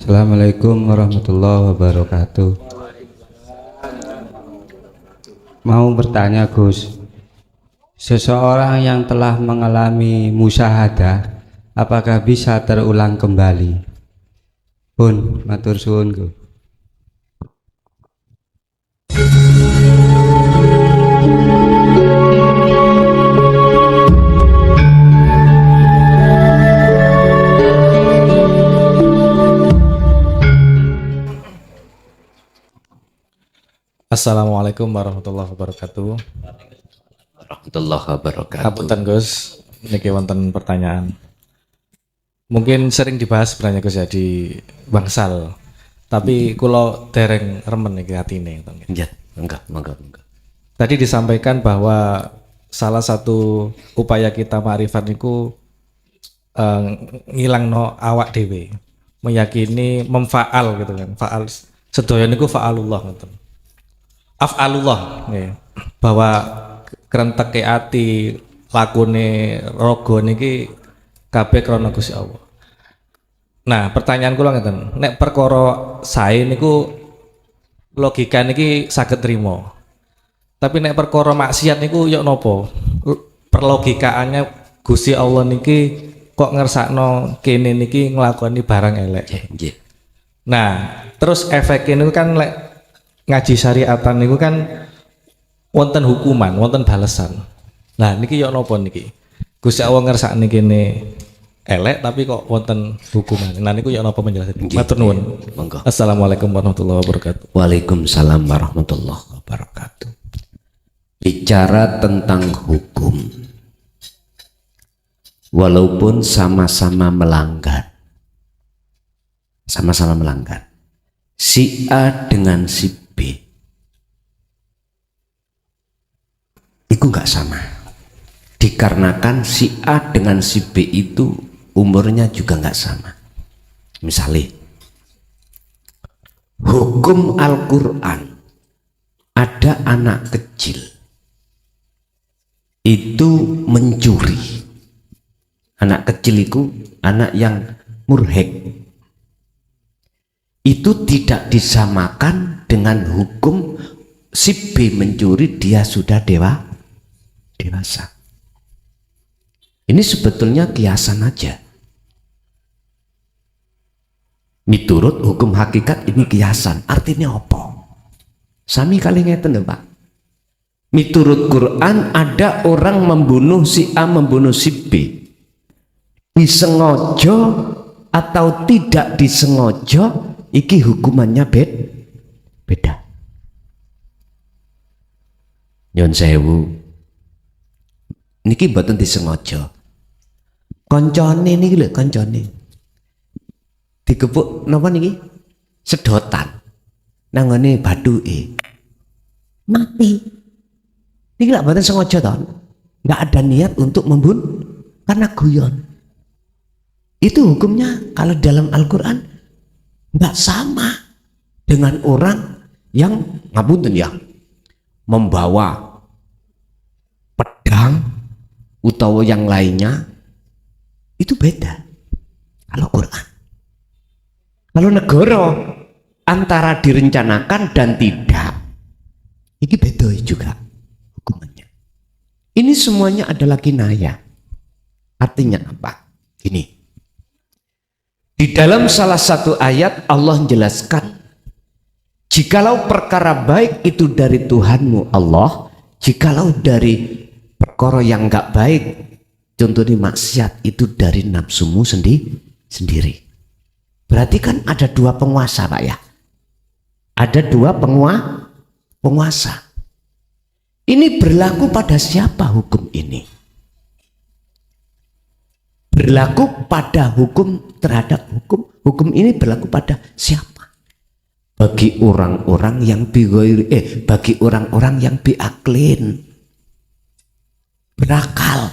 Assalamualaikum warahmatullahi wabarakatuh. Mau bertanya Gus, seseorang yang telah mengalami musyahadah apakah bisa terulang kembali? Pun matur suwun Gus. Assalamualaikum warahmatullahi wabarakatuh. Warahmatullahi wabarakatuh. Hapunten Gus, niki wonten pertanyaan. Mungkin sering dibahas sebenarnya Gus ya di bangsal. Tapi kula dereng remen niki atine ngoten. Ya, enggak. Tadi disampaikan bahwa salah satu upaya kita ma'rifat niku ngilangno awak dhewe. Meyakini memfaal gitu kan. Faal sedaya niku fa'alullah ngoten. Af'alullah nggih. Bahwa krenteke ati lakune raga niki kabeh krana Gusti Allah. Nah, pertanyaan kula ngeten, nek perkara sae niku logika niki saged trima. Tapi nek perkara maksiat niku yo napa? Perlogikaannya Gusti Allah niki kok ngersakno kene niki nglakoni barang elek. Nggih. Nah, terus efeknya niku kan lek ngaji syariatan niku kan wonten hukuman, wonten balesan. Nah, niki yo napa niki? Gusti Allah ngersakne kene elek tapi kok wonten hukuman. Nah, niku yo napa penjelasan? Matur nuwun. Monggo. Assalamualaikum warahmatullahi wabarakatuh. Waalaikumsalam warahmatullahi wabarakatuh. Bicara tentang hukum, walaupun sama-sama melanggar, si A dengan si B itu nggak sama, dikarenakan si A dengan si B itu umurnya juga nggak sama. Misalnya hukum Al-Quran, ada anak kecil itu mencuri. Anak kecil itu anak yang murhek, itu tidak disamakan dengan hukum si B mencuri, dia sudah dewasa. Ini sebetulnya kiasan aja. Miturut hukum hakikat ini kiasan. Artinya apa? Sami kali ngeten lho Pak. Miturut Quran ada orang membunuh si A, membunuh si B. Disengaja atau tidak disengaja, iki hukumannya beda. Nyon sewu. Niki mboten disengaja. Koncone niki lho, koncone. Digepuk napa niki? Sedotan. Nangone bathuke. Mati. Niki lak mboten sengaja to. Enggak ada niat untuk membunuh karena guyon. Itu hukumnya kalau dalam Al-Qur'an enggak sama dengan orang yang ngapunten ya, membawa pedang utawa yang lainnya, itu beda. Kalau Quran, kalau negara antara direncanakan dan tidak, ini beda juga hukumannya. Ini semuanya adalah kinayah. Artinya apa? Gini, di dalam salah satu ayat Allah menjelaskan, jikalau perkara baik itu dari Tuhanmu Allah, jikalau dari perkara yang enggak baik, contohnya maksiat, itu dari nafsumu sendiri. Berarti kan ada dua penguasa Pak ya. Ada dua penguasa. Ini berlaku pada siapa hukum ini? Berlaku pada hukum terhadap hukum. Hukum ini berlaku pada siapa? Bagi orang-orang yang bagi orang-orang yang biaklin, berakal.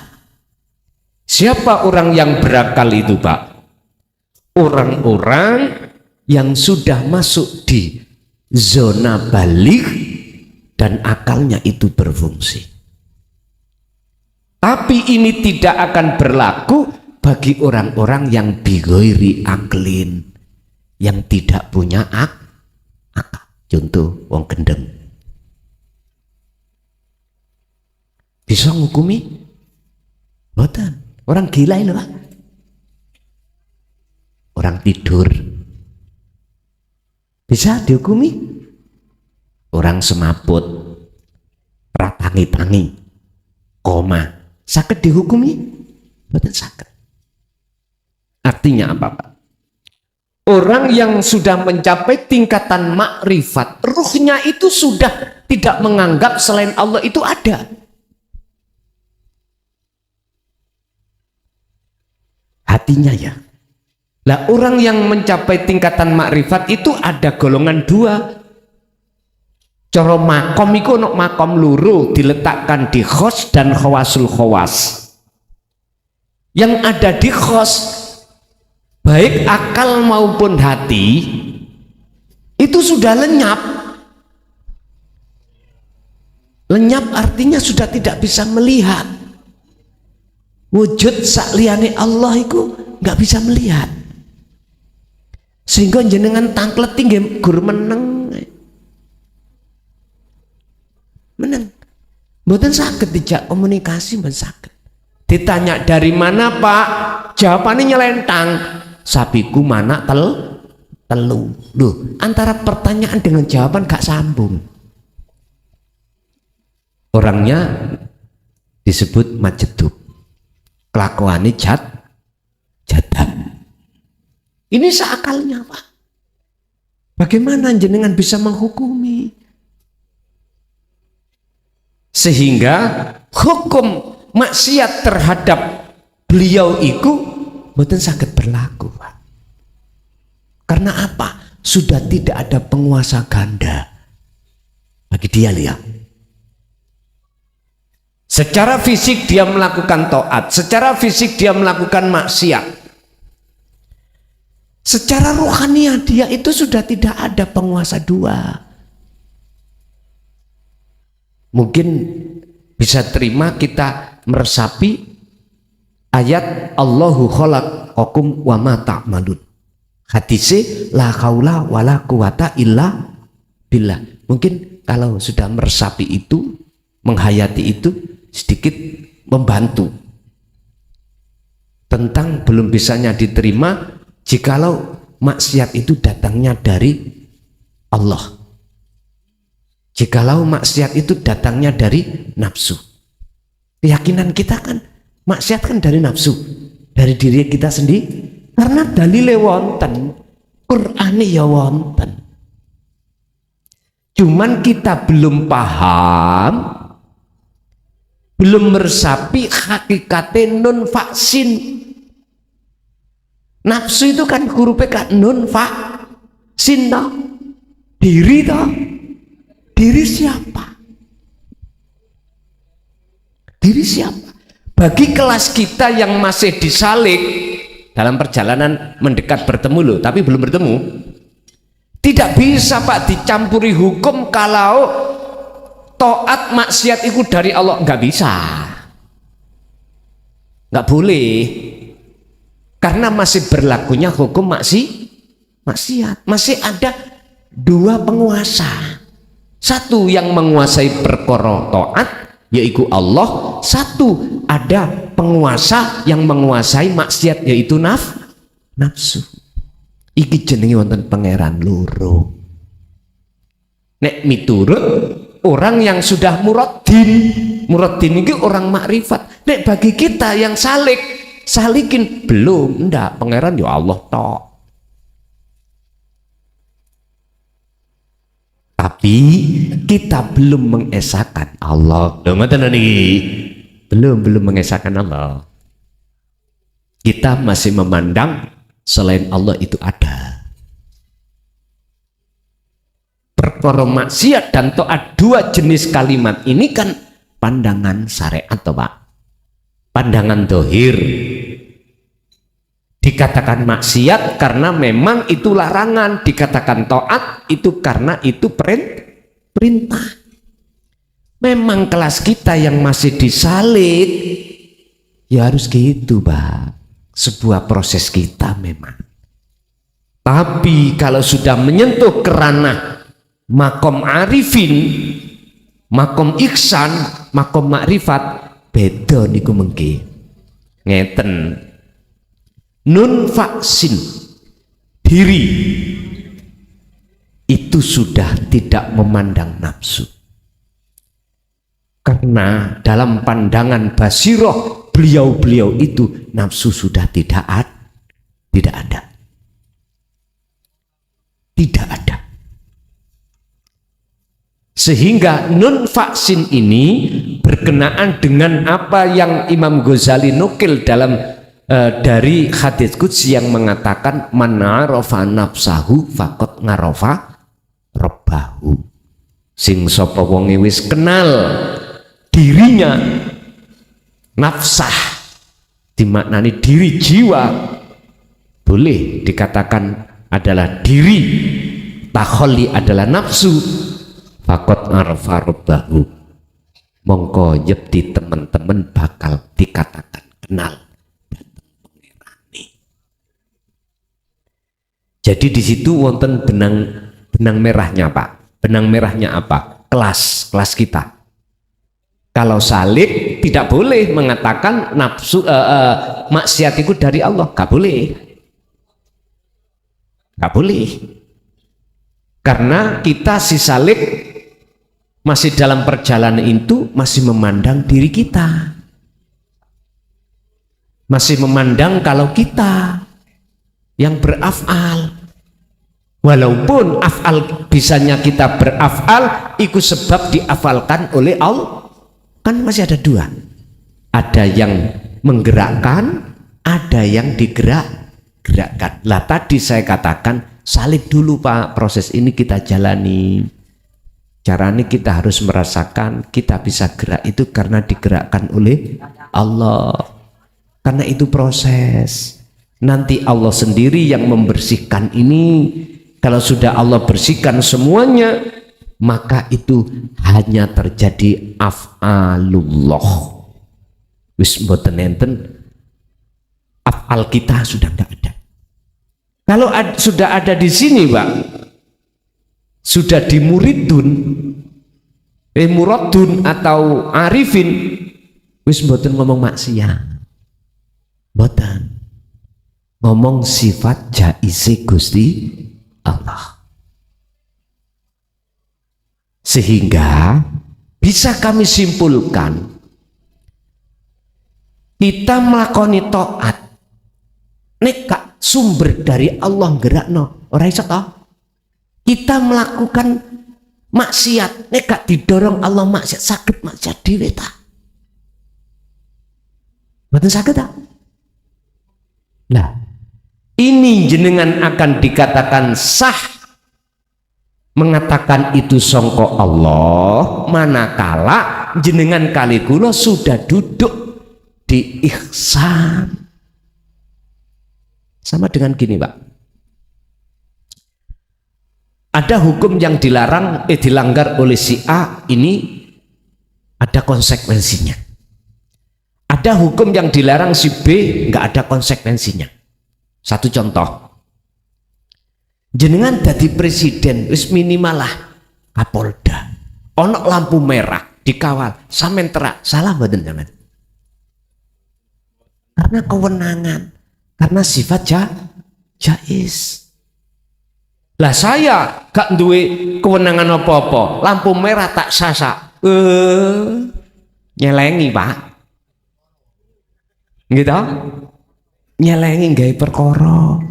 Siapa orang yang berakal itu Pak? Orang-orang yang sudah masuk di zona baligh dan akalnya itu berfungsi. Tapi ini tidak akan berlaku bagi orang-orang yang bighairi aklin, yang tidak punya akal. Contoh wong gendeng. Bisa ngukumi? Mboten. Orang gila ini Pak. Orang tidur bisa dihukumi? Orang semaput, ratangi-tangi, koma, sakit dihukumi? Mboten sakit. Artinya apa Pak? Orang yang sudah mencapai tingkatan makrifat, ruhnya itu sudah tidak menganggap selain Allah itu ada. Hatinya ya. Lah orang yang mencapai tingkatan makrifat itu ada golongan dua. Cara makom iku ono makom loro diletakkan di khos dan khawasul khawas. Yang ada di khos baik akal maupun hati itu sudah lenyap. Lenyap artinya sudah tidak bisa melihat. Wujud sakliyane Allah itu nggak bisa melihat. Sehingga jenengan tangklet tinggi gur meneng. Meneng. Mboten saged dijak komunikasi mboten saged. Ditanya dari mana Pak? Jawabannya nyelentang. Sapiku mana telu. Loh, antara pertanyaan dengan jawaban gak sambung. Orangnya disebut majeduk. Kelakuannya jadab. Ini seakalnya Pak. Bagaimana jenengan bisa menghukumi? Sehingga hukum maksiat terhadap beliau itu mboten saged berlaku Pak. Karena apa? Sudah tidak ada penguasa ganda bagi dia lihat. Secara fisik dia melakukan taat, secara fisik dia melakukan maksiat. Secara rohaniah dia itu sudah tidak ada penguasa dua. Mungkin bisa terima kita meresapi ayat Allahu khalaqakum wa ma ta'malun. Hadise la haula wala quwata illa billah. Mungkin kalau sudah meresapi itu, menghayati itu, sedikit membantu tentang belum bisanya diterima jikalau maksiat itu datangnya dari Allah, jikalau maksiat itu datangnya dari nafsu. Keyakinan kita kan maksiat kan dari nafsu, dari diri kita sendiri, karena dalile wonten, Qur'ane ya wonten, cuman kita belum paham, belum meresapi hakikate nun vaksin. Nafsu itu kan hurufnya kan nun vaksin toh. Diri toh. Diri siapa? Diri siapa? Bagi kelas kita yang masih disalik dalam perjalanan mendekat bertemu loh, tapi belum bertemu, tidak bisa Pak dicampuri hukum kalau taat maksiat itu dari Allah, nggak bisa, nggak boleh, karena masih berlakunya hukum maksiat. Masih ada dua penguasa, satu yang menguasai perkara taat yaitu Allah, satu ada penguasa yang menguasai maksiat yaitu nafsu. Iki jenenge wonten pangeran loro. Nek miturut orang yang sudah muradin itu orang makrifat. Nek bagi kita yang salikin belum, ndak, pangeran ya Allah tok. Tapi kita belum mengesahkan Allah. Belum mengesahkan Allah. Kita masih memandang selain Allah itu ada. Perkara maksiat dan taat, dua jenis kalimat ini kan pandangan syariat toh Pak. Pandangan dohir. Dikatakan maksiat karena memang itu larangan, dikatakan taat itu karena itu perintah. Memang kelas kita yang masih disalib ya harus gitu Pak. Sebuah proses kita memang. Tapi kalau sudah menyentuh ke ranah makom arifin, makom iksan, makom makrifat, beda niku mengki. Ngeten. Nun vaksin diri itu sudah tidak memandang nafsu. Karena dalam pandangan basiroh beliau-beliau itu nafsu sudah tidak ada. Tidak ada. Sehingga nun vaksin ini berkenaan dengan apa yang Imam Ghazali nukil dalam dari hadits qudsi yang mengatakan man arafa nafsahu faqad ngarafa rabbahu. Sing sapa wonge wis kenal dirinya, nafsah dimaknani diri jiwa, boleh dikatakan adalah diri, takholli adalah nafsu, faqad ngarafa rabbahu, mongko yekti teman-teman bakal dikatakan kenal. Jadi di situ wonten benang merahnya Pak. Benang merahnya apa? Kelas kita. Kalau salik tidak boleh mengatakan nafsu maksiat itu dari Allah, gak boleh. Karena kita si salik masih dalam perjalanan itu masih memandang diri kita, masih memandang kalau kita yang berafal, walaupun afal bisanya kita berafal itu sebab diafalkan oleh Allah. Kan masih ada dua, ada yang menggerakkan, ada yang digerakkan. Lah tadi saya katakan salib dulu Pak, proses ini kita jalani. Caranya kita harus merasakan kita bisa gerak itu karena digerakkan oleh Allah, karena itu proses. Nanti Allah sendiri yang membersihkan ini. Kalau sudah Allah bersihkan semuanya, maka itu hanya terjadi af'alullah. Wis mboten enten, af'al kita sudah tidak ada. Kalau sudah ada di sini Pak, sudah di muridun, muradun atau arifin, wis mboten ngomong maksiat, mboten. Ngomong sifat jaize Gusti Allah. Sehingga bisa kami simpulkan, kita melakoni taat nek gak sumber dari Allah gerakno ora iso toh. Kita melakukan maksiat nek gak didorong Allah maksiat, saged maksiat dhewe ta? Mboten saged ta? Nah, ini jenengan akan dikatakan sah mengatakan itu songko Allah manakala jenengan kali kula sudah duduk di ihsan. Sama dengan gini Pak, ada hukum yang dilarang dilanggar oleh si A, ini ada konsekuensinya. Ada hukum yang dilarang si B, nggak ada konsekuensinya. Satu contoh, jenengan dadi presiden, wis minimal lah Kapolda, ono lampu merah dikawal, sampean terak, salah mboten sampean? Karena kewenangan, karena sifat jaiz. Lah saya gak duwe kewenangan apa-apa, lampu merah tak sasak, nyelengi Pak, gitu, nyelengi gawe perkara.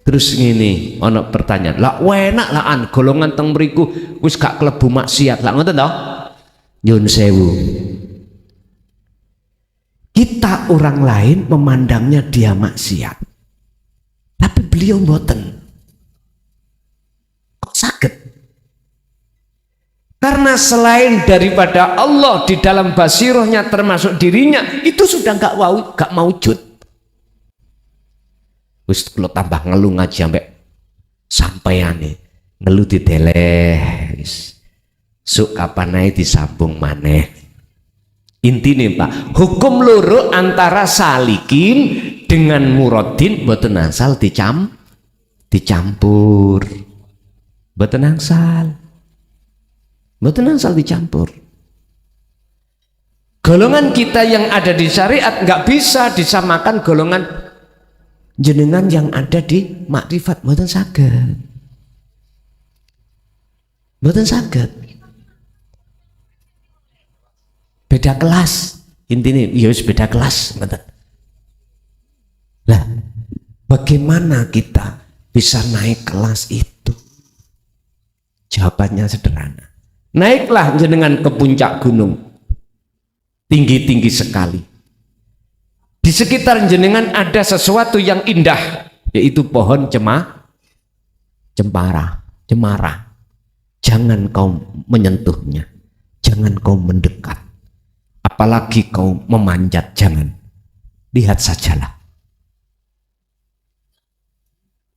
Terus ngene, ana pertanyaan, lah enak lah an golongan teng mriku wis gak klebu maksiat lah, ngoten toh? Nyun sewu, kita orang lain memandangnya dia maksiat, tapi beliau mboten. Kok sakit? Karena selain daripada Allah di dalam basirohnya termasuk dirinya itu sudah gak maujud. Wis kalau tambah ngeluh ngaji sampeyan nih ngeluh dideleh, wis suk kapan ae disambung maneh. Intine Pak, hukum loro antara salikin dengan muradin mboten asal dicampur. Mboten asal dicampur. Golongan kita yang ada di syariat nggak bisa disamakan golongan jenengan yang ada di makrifat, mboten saged. Mboten saged. Beda kelas. Intinya ya wis beda kelas, ngoten. Lah, bagaimana kita bisa naik kelas itu? Jawabannya sederhana. Naiklah jenengan ke puncak gunung. Tinggi-tinggi sekali. Di sekitar jenengan ada sesuatu yang indah, yaitu pohon cemara. Jangan kau menyentuhnya, jangan kau mendekat. Apalagi kau memanjat, jangan. Lihat sajalah.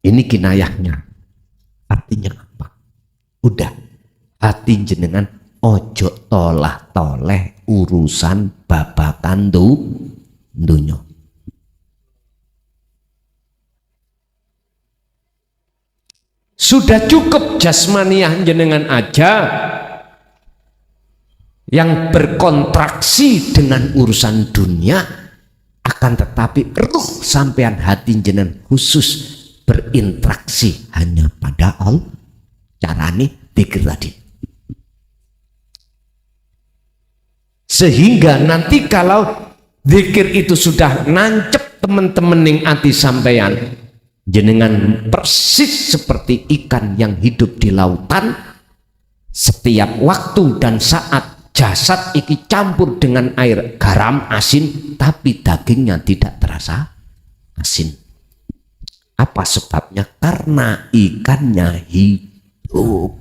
Ini kinayahnya. Artinya apa? Udah, hati jenengan ojo tolah-toleh urusan babakan dunya. Sudah cukup jasmaniah jenengan aja yang berkontraksi dengan urusan dunia, akan tetapi ruh sampean hati jenengan khusus berinteraksi hanya pada Allah. Carane pikir tadi, sehingga nanti kalau zikir itu sudah nancep teman-teman ning ati sampean, jenengan persis seperti ikan yang hidup di lautan. Setiap waktu dan saat jasad iki campur dengan air garam asin, tapi dagingnya tidak terasa asin. Apa sebabnya? Karena ikannya hidup.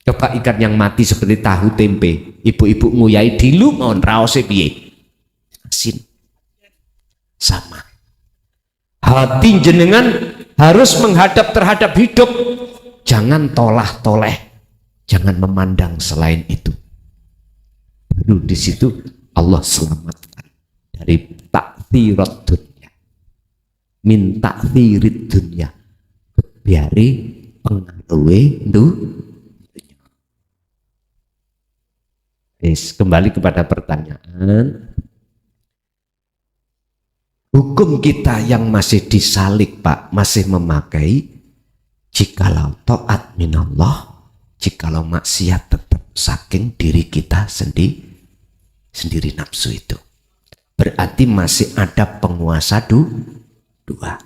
Coba ikan yang mati seperti tahu tempe, ibu-ibu nguyai dilu mon raose piye? Asin. Sama. Hati jenengan harus menghadap terhadap hidup. Jangan tolah-toleh. Jangan memandang selain itu. Baru di situ Allah selamatkan dari takfirat dunia. Min takfirid dunia. Biari pengaruhi dunia. Kembali kepada pertanyaan. Hukum kita yang masih disalik Pak, masih memakai jikalau taat minallah, jikalau maksiat tetap saking diri kita sendiri nafsu itu. Berarti masih ada penguasa dua.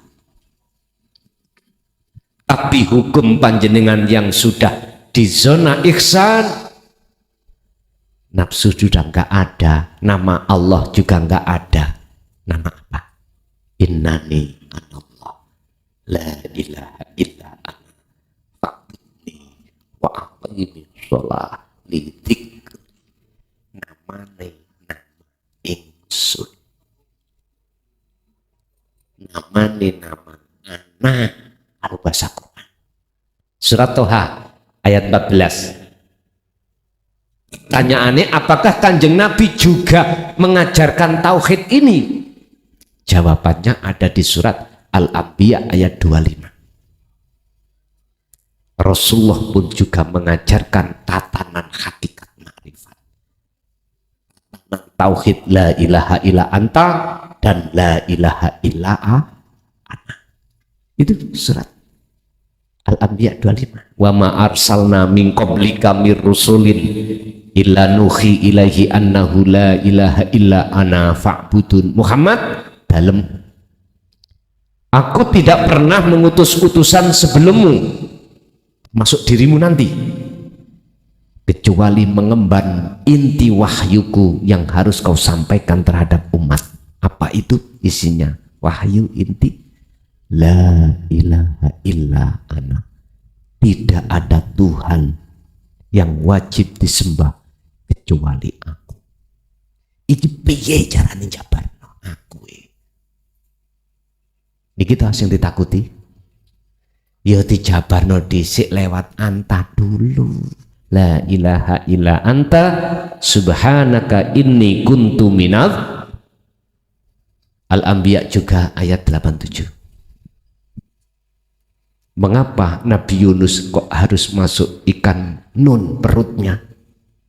Tapi hukum panjenengan yang sudah di zona ihsan, nafsu sudah enggak ada, nama Allah juga enggak ada. Nama apa? Innani anallah la ilaha illa ana fa'budni wa aqimi sholah li dzikri. Namane nama ingsun, namane nama anak al bahasa Quran. Surat Toha ayat 14. Pertanyaannya, apakah Kanjeng Nabi juga mengajarkan tauhid ini? Jawabannya ada di surat Al-Anbiya ayat 25. Rasulullah pun juga mengajarkan tatanan hakikat ma'rifat. Tatanan tauhid la ilaha illa anta dan la ilaha illa ana. Itu surat Al-Anbiya 25. Wa ma arsalna min qablika mir rusulin illa nuhi ilaihi annahu la ilaha illa ana fa'budun. Muhammad, dalam aku tidak pernah mengutus utusan sebelummu, masuk dirimu nanti, kecuali mengemban inti wahyuku yang harus kau sampaikan terhadap umat. Apa itu isinya? Wahyu inti la ilaha illa ana, tidak ada Tuhan yang wajib disembah kecuali aku. Iki piye carane jabarno aku? Ini kita yang ditakuti. Ya dijabarno dhisik lewat anta dulu. la ilaha illa anta subhanaka inni kuntu minadz. Al-Anbiya juga ayat 87. Mengapa Nabi Yunus kok harus masuk ikan nun perutnya?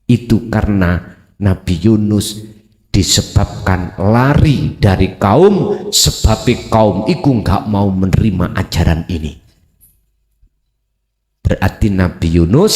Itu karena Nabi Yunus disebabkan lari dari kaum, sebab kaum iku nggak mau menerima ajaran ini. Berarti Nabi Yunus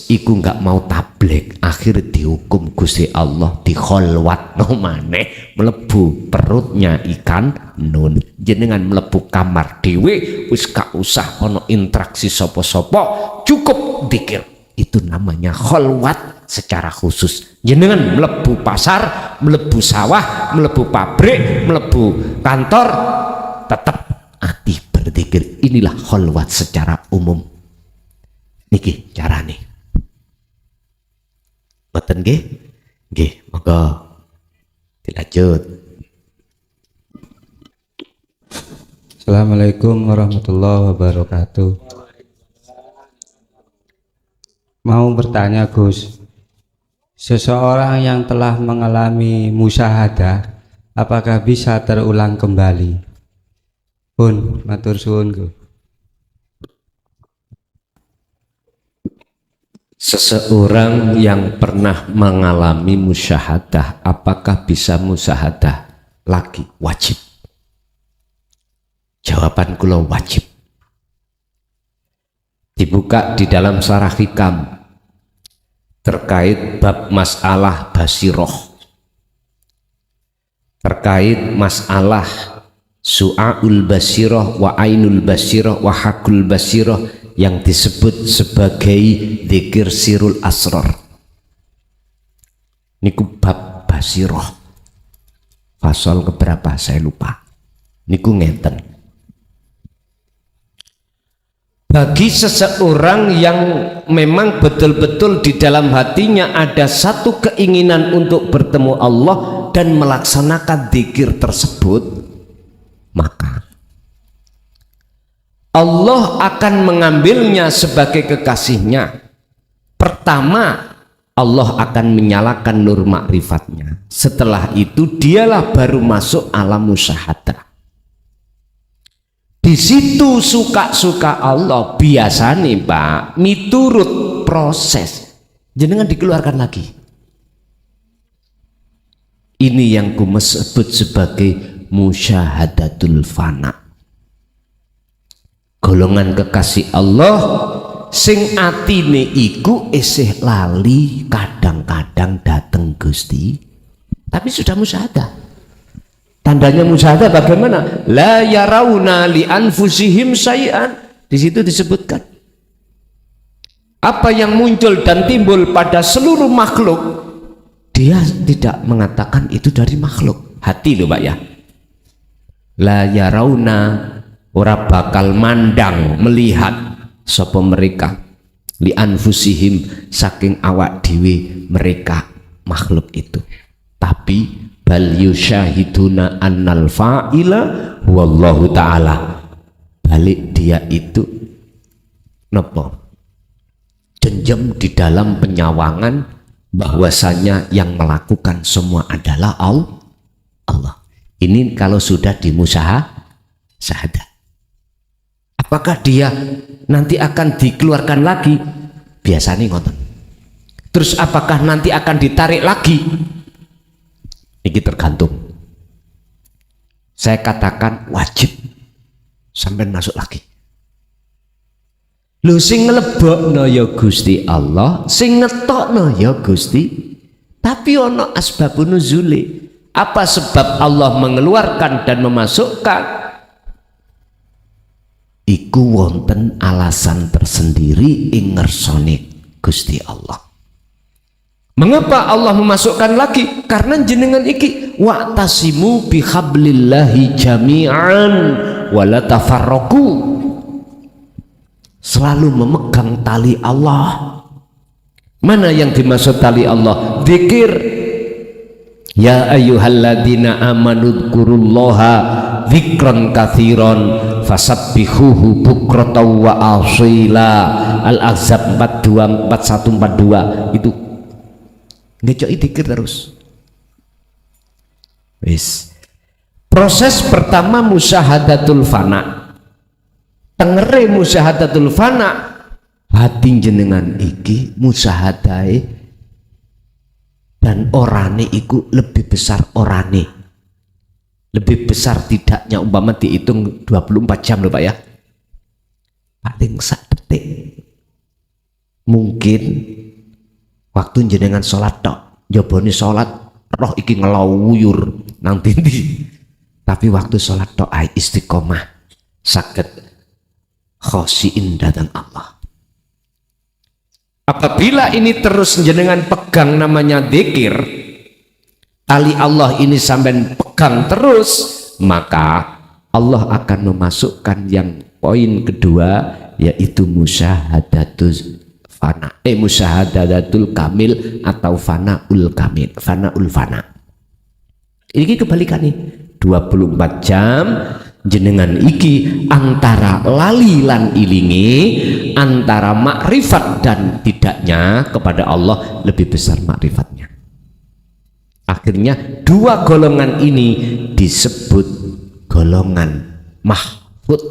iku nggak mau tabligh, akhir dihukum Gusti Allah dikholwat no maneh melebu perutnya ikan nun. Jenengan melebu kamar dhewe wis gak usah ono interaksi sopo-sopo, cukup dzikir. Itu namanya kholwat secara khusus. Jenengan melebu pasar, melebu sawah, melebu pabrik, melebu kantor, tetap hati berzikir. Inilah kholwat secara umum. Niki carane. Boten nggih? Nggih, monggo dilanjut. Assalamualaikum warahmatullahi wabarakatuh. Mau bertanya Gus, seseorang yang telah mengalami musyahadah apakah bisa terulang kembali? Pun matur suwun Gus. Seseorang yang pernah mengalami musyahadah apakah bisa musyahadah lagi? Wajib. Jawaban kula wajib. Dibuka di dalam Syarah Hikam terkait bab masalah basiroh, terkait masalah su'aul basiroh wa ainul basiroh wa hakul basiroh yang disebut sebagai dzikir sirul asrar. Niku bab basiroh pasal keberapa saya lupa. Niku ngeten. Bagi seseorang yang memang betul-betul di dalam hatinya ada satu keinginan untuk bertemu Allah dan melaksanakan dzikir tersebut, maka Allah akan mengambilnya sebagai kekasihnya. Pertama, Allah akan menyalakan nur makrifatnya. Setelah itu dialah baru masuk alam musyahadah. Di situ suka-suka Allah biasanya Pak miturut proses jenengan dikeluarkan lagi. Ini yang ku sebut sebagai musyahadatul fana. Golongan kekasih Allah sing atine iku isih lali kadang-kadang dateng Gusti tapi sudah musyahadah. Tandanya musyahadah bagaimana? La yarawna li anfusihim syai'an. Di situ disebutkan apa yang muncul dan timbul pada seluruh makhluk, dia tidak mengatakan itu dari makhluk. Hati loh Pak ya. La yarawna, ora bakal mandang melihat sapa mereka li anfusihim saking awak dhewe mereka makhluk itu. Tapi bal yusyahiduna annal fa'ila wallahu ta'ala. Balik dia itu napa? Jenjem di dalam penyawangan bahwasanya yang melakukan semua adalah Allah. Ini kalau sudah dimusyahadah. Apakah dia nanti akan dikeluarkan lagi? Biasanya ngoten. Terus apakah nanti akan ditarik lagi? Ini tergantung. Saya katakan wajib sampai masuk lagi. Lu sing nglebokno ya Gusti Allah, sing ngetokno ya Gusti. Tapi ono asbabun nuzuli. Apa sebab Allah mengeluarkan dan memasukkan? Iku wonten alasan tersendiri ing ngersone Gusti Allah. Mengapa Allah memasukkan lagi? Karena jenengan iki wa'tasimu bihablillahi jami'an wala tafarraqu. Selalu memegang tali Allah. Mana yang dimaksud tali Allah? Dzikir. Ya ayyuhalladzina amanu dzkurullaha dzikran katsiran fasabbihuhu bukratan wa asila. Al-Ahzab 42 41 42 itu ngecoki dikir terus. Wis. Proses pertama musyahadatul fana. Tengere musyahadatul fana, hati jenengan iki musyahadai dan orane iku lebih besar orane. Lebih besar tidaknya umpama dihitung 24 jam lho Pak ya. Paling sak detik. Mungkin waktu jenengan sholat tok, jabone sholat roh iki ngelawuyur nang dindi. Tapi waktu sholat tok ai istiqomah saged khosyiin datang Allah. Apabila ini terus jenengan pegang namanya dzikir, tali Allah ini sampai pegang terus, maka Allah akan memasukkan yang poin kedua, yaitu musyahadatul fana, musyahadatul kamil atau fanaul kamil, fanaul fana. Ini kebalikan nih, 24 jam jenengan iki antara lali lan ilingi, antara makrifat dan tidaknya kepada Allah lebih besar makrifatnya. Akhirnya dua golongan ini disebut golongan mahfud,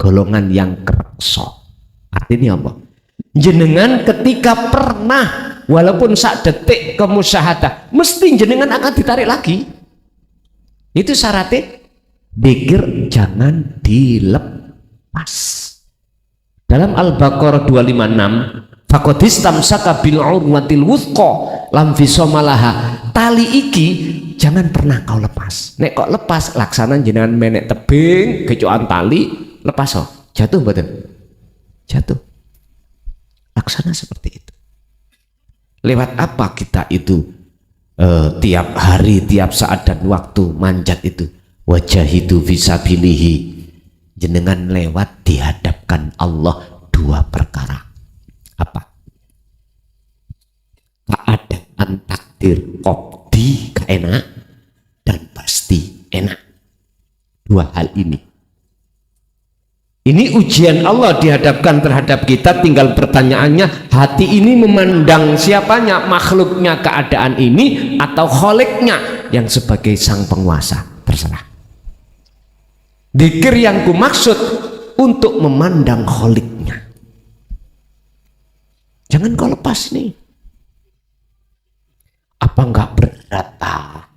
golongan yang kerekso. Artinya apa? Jenengan ketika pernah walaupun sak detik ke musyahadah, mesti jenengan akan ditarik lagi. Itu syaratnya. Dzikir jangan dilepas. Dalam Al-Baqarah 256, faqadistamsaka bil urwatil wuthqa lam fisomalaha. Tali iki jangan pernah kau lepas. Nek kok lepas laksana jenengan menek tebing kecoan tali lepas jatuh mboten? Jatuh. Laksana seperti itu. Lewat apa kita itu tiap hari, tiap saat dan waktu manjat itu? Wajahidu fisabilihi, jenengan lewat dihadapkan Allah dua perkara. Apa? Keadaan takdir qadhi enak dan pasti enak. Dua hal ini. Ini ujian Allah dihadapkan terhadap kita, tinggal pertanyaannya, hati ini memandang siapanya, makhluknya keadaan ini atau kholiknya yang sebagai sang penguasa, terserah. Dzikir yang ku maksud untuk memandang kholiknya. Jangan kau lepas nih. Apa enggak berat Pak?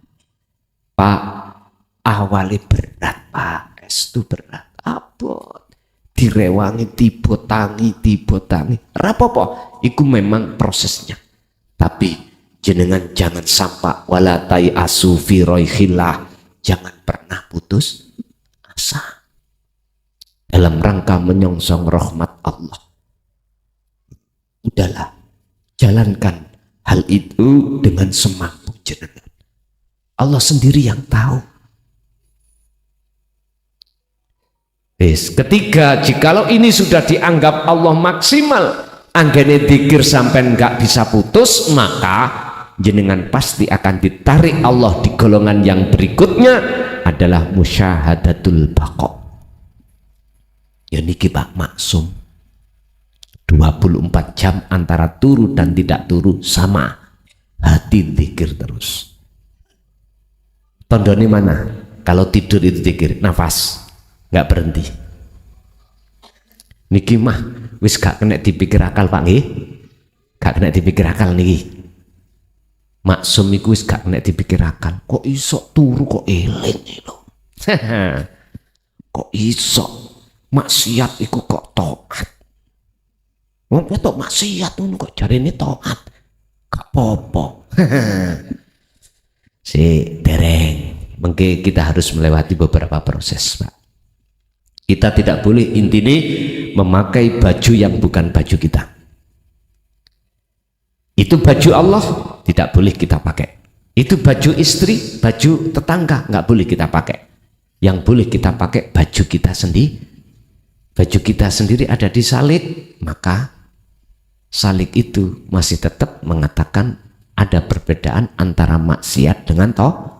Awalnya berat Pak, itu berat. Apa? Direwangi, dibotangi. Rapopo? Iku memang prosesnya. Tapi jenengan jangan sampai walatai asu fi roihillah. Jangan pernah putus asa dalam rangka menyongsong rahmat Allah. Udahlah, jalankan hal itu dengan semampu jenengan. Allah sendiri yang tahu. Ketiga, jikalau ini sudah dianggap Allah maksimal, anggene dzikir sampai nggak bisa putus, maka jenengan pasti akan ditarik Allah di golongan yang berikutnya adalah musyahadatul baqa. Ya niki Pak maksum 24 jam antara turu dan tidak turu sama, hati dzikir terus. Tondone mana? Kalau tidur itu dzikir, nafas nggak berhenti. Niki mah wis gak kena dipikir akal Pak nggih. Gak kena dipikir akal niki. Maksum iku wis gak kena dipikir akal. Kok iso turu kok eling lho. Kok iso maksiat iku kok taat. Wong ketok maksiat ngono kok jarene taat. Gak apa-apa. Si dereng. Mungkin kita harus melewati beberapa proses, Pak. Kita tidak boleh intinya memakai baju yang bukan baju kita. Itu baju Allah tidak boleh kita pakai. Itu baju istri, baju tetangga nggak boleh kita pakai. Yang boleh kita pakai baju kita sendiri. Baju kita sendiri ada di salik, maka salik itu masih tetap mengatakan ada perbedaan antara maksiat dengan taat.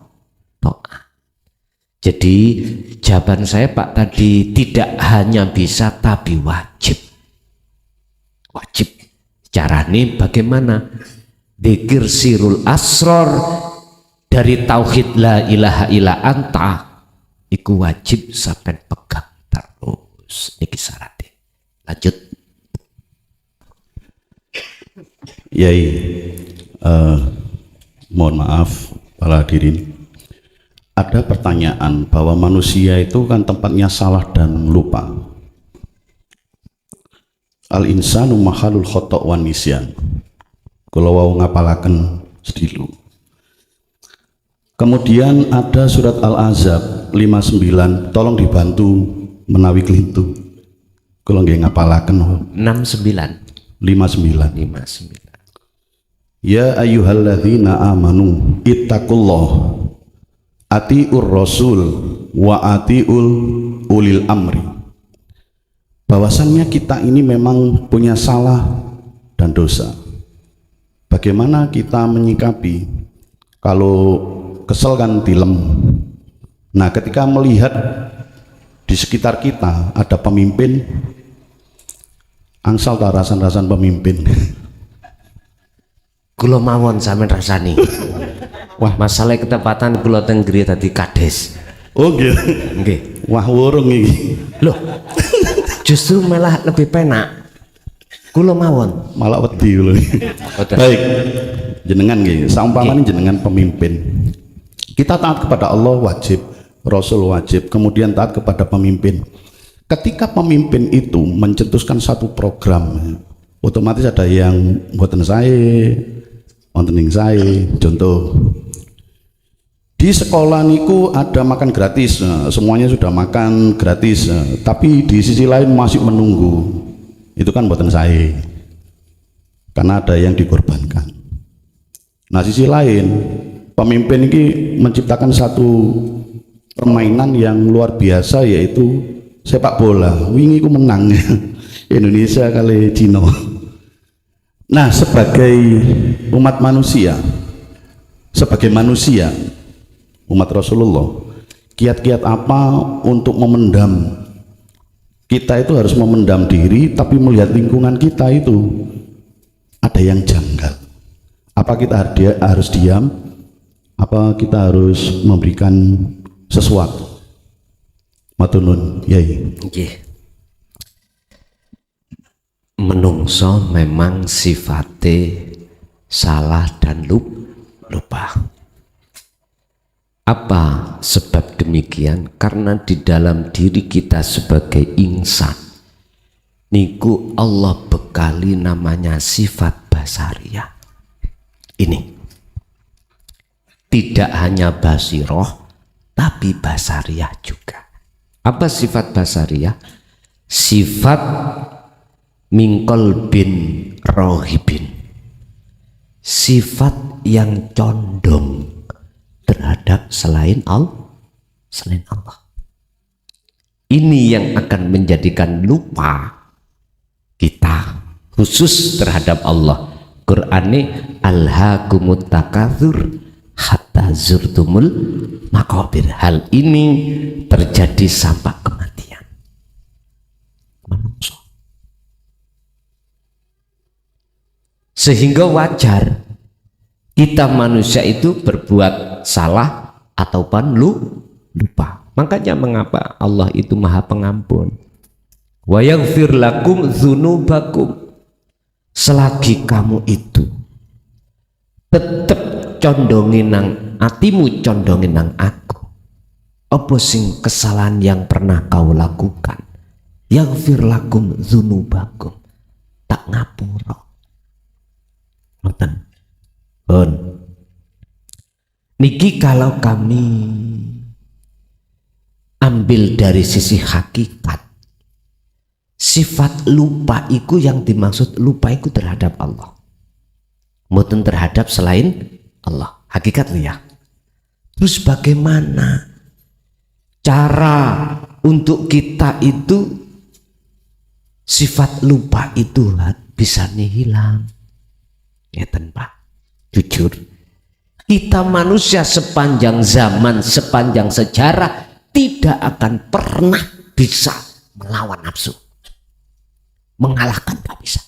Jadi jawaban saya Pak tadi tidak hanya bisa tapi wajib. Wajib. Caranya bagaimana? Dzikir sirul asror dari tauhid la ilaha illa anta iku wajib sampai pegang terus. Niki syaratnya. Lanjut. Yai, mohon maaf para hadirin. Ada pertanyaan bahwa manusia itu kan tempatnya salah dan lupa. Al insanu mahalul khotok wan nisyan. Kalau wau ngapalaken sedilu. Kemudian ada surat Al-Ahzab 59, tolong dibantu menawi kelintu. Kalau nggih ngapalaken 69. 59. 59. Ya ayyuhalladzina amanu ittaqullah atiur rasul wa atiul ulil amri. Bahwasannya kita ini memang punya salah dan dosa. Bagaimana kita menyikapi kalau kesel kan dilem. Nah, ketika melihat di sekitar kita ada pemimpin, angsal ta rasan-rasan pemimpin. Kula mawon sampean rasani. Wah, masalah ketepatan kula teng griya tadi kades. Oh gitu. Nggih. Wah wurung iki. Loh. Justru malah lebih penak. Kula mawon. Malah wedi lho. Baik. Jenengan nggih, saumpamane jenengan pemimpin. Kita taat kepada Allah wajib, Rasul wajib, kemudian taat kepada pemimpin. Ketika pemimpin itu mencetuskan satu program, otomatis ada yang mboten saya, wonten ing saya. Contoh, di sekolah niku ada makan gratis, semuanya sudah makan gratis, tapi di sisi lain masih menunggu. Itu kan buatan saya, karena ada yang dikorbankan. Nah, sisi lain pemimpin ini menciptakan satu permainan yang luar biasa, yaitu sepak bola. Wingi ku menang Indonesia kali Cina. Nah, sebagai umat manusia, sebagai manusia umat Rasulullah, kiat-kiat apa untuk memendam? Kita itu harus memendam diri, tapi melihat lingkungan kita itu ada yang janggal. Apa kita harus diam? Apa kita harus memberikan sesuatu? Matunun, yai. Nggih. Menungso memang sifatnya salah dan lupa. Apa sebab demikian? Karena di dalam diri kita sebagai insan niku Allah bekali namanya sifat basariyah. Ini tidak hanya basiroh tapi basariyah juga. Apa sifat basariyah? Sifat mingkol bin rohibin, sifat yang condong terhadap selain Allah. Ini yang akan menjadikan lupa kita khusus terhadap Allah. Qur'ane alhaakumut takatsur hatta zurtumul maqabir. Hal ini terjadi sampai kematian manusia. Sehingga wajar kita manusia itu berbuat salah ataupun lupa. Makanya mengapa Allah itu Maha Pengampun. Wa yaghfir lakum dzunubakum. Selagi kamu itu tetap condongin nang atimu, condongin nang aku, apa sing kesalahan yang pernah kau lakukan, yaghfir lakum dzunubakum, tak ngapura. Ngoten. Niki kalau kami ambil dari sisi hakikat, sifat lupa itu yang dimaksud lupa itu terhadap Allah, mboten terhadap selain Allah. Hakikat ya. Terus bagaimana cara untuk kita itu sifat lupa itu bisa hilang? Ngeten Pak, jujur kita manusia sepanjang zaman, sepanjang sejarah tidak akan pernah bisa melawan nafsu. Mengalahkan gak bisa.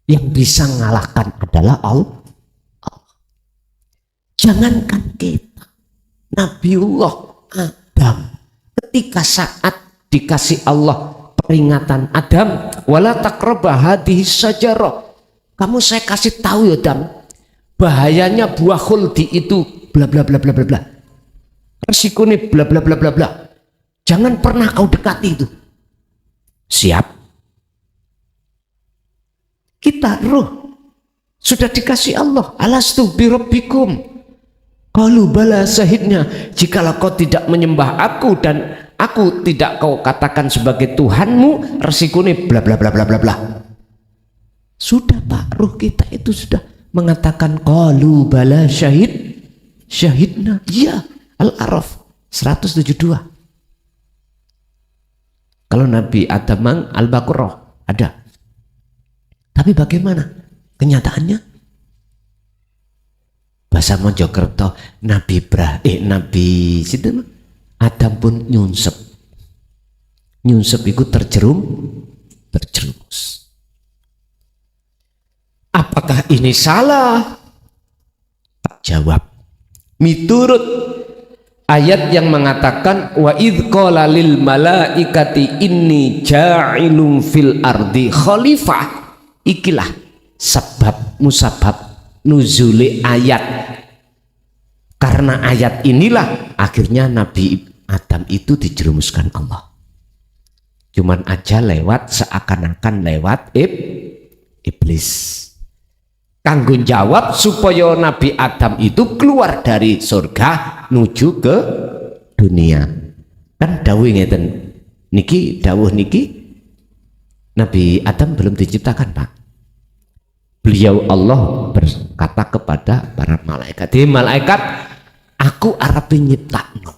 Yang bisa mengalahkan adalah Allah. Jangankan kita, Nabiullah Adam ketika saat dikasih Allah peringatan, Adam wala taqraba hadhihi syajarah, kamu saya kasih tahu ya Adam, bahayanya buah khuldi itu bla bla bla bla bla bla, resikonya bla bla bla bla bla, jangan pernah kau dekati itu. Siap? Kita roh sudah dikasih Allah, alastu birabbikum, qalu bala syahidnya, jikalau kau tidak menyembah aku dan aku tidak kau katakan sebagai Tuhanmu, resikonya bla bla bla bla bla bla. Sudah Pak, ruh kita itu sudah mengatakan qalu bala syahidna. Iya, Al-A'raf 172. Kalau Nabi Adam Al-Baqarah ada. Tapi bagaimana kenyataannya? Bahasa Mojokerto, Nabi Adam pun nyunsep itu terjerumus. Apakah ini salah? Tak jawab. Miturut ayat yang mengatakan wa idh qala lil malaikati inni ja'ilun fil ardi khalifah, ikilah sebab musabab nuzuli ayat. Karena ayat inilah akhirnya Nabi Adam itu dijerumuskan Allah. Cuman aja lewat seakan-akan lewat iblis. Kanggo jawab supaya Nabi Adam itu keluar dari surga menuju ke dunia. Kan dawuh ngeten niki, dawuh niki Nabi Adam belum diciptakan Pak. Beliau Allah berkata kepada para malaikat, "Hei malaikat, aku arep nyiptakno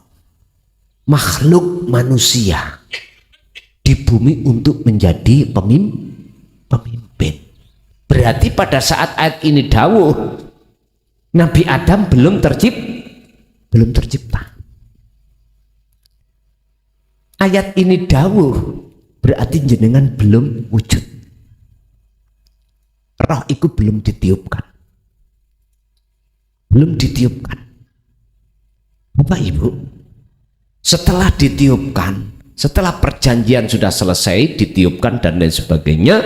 makhluk manusia di bumi untuk menjadi pemimpin." Berarti pada saat ayat ini dawuh, Nabi Adam belum tercipta. Ayat ini dawuh berarti jenengan belum wujud. Roh itu belum ditiupkan. Bapak Ibu, setelah ditiupkan, setelah perjanjian sudah selesai, ditiupkan dan lain sebagainya,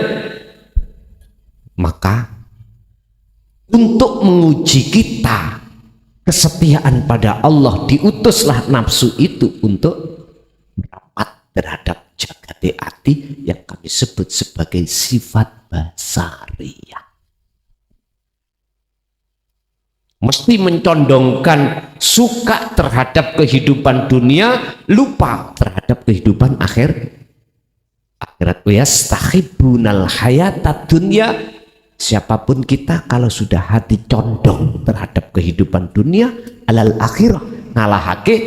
maka untuk menguji kita kesetiaan pada Allah, diutuslah nafsu itu untuk merapat terhadap jagate ati yang kami sebut sebagai sifat basariyah. Mesti mencondongkan suka terhadap kehidupan dunia, lupa terhadap kehidupan akhirat. Yastakhibunal hayata dunya. Siapapun kita kalau sudah hati condong terhadap kehidupan dunia, alal akhirah ngalahake,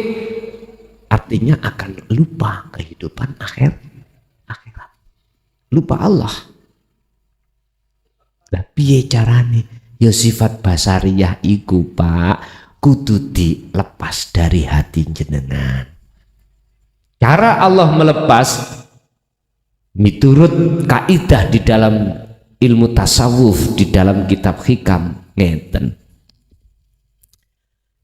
artinya akan lupa kehidupan akhirat. Lupa Allah. Lah piye carane? Ya sifat basariyah iku Pak kudu dilepas dari hati jenengan. Cara Allah melepas miturut kaidah di dalam ilmu tasawuf, di dalam kitab hikam ngeten.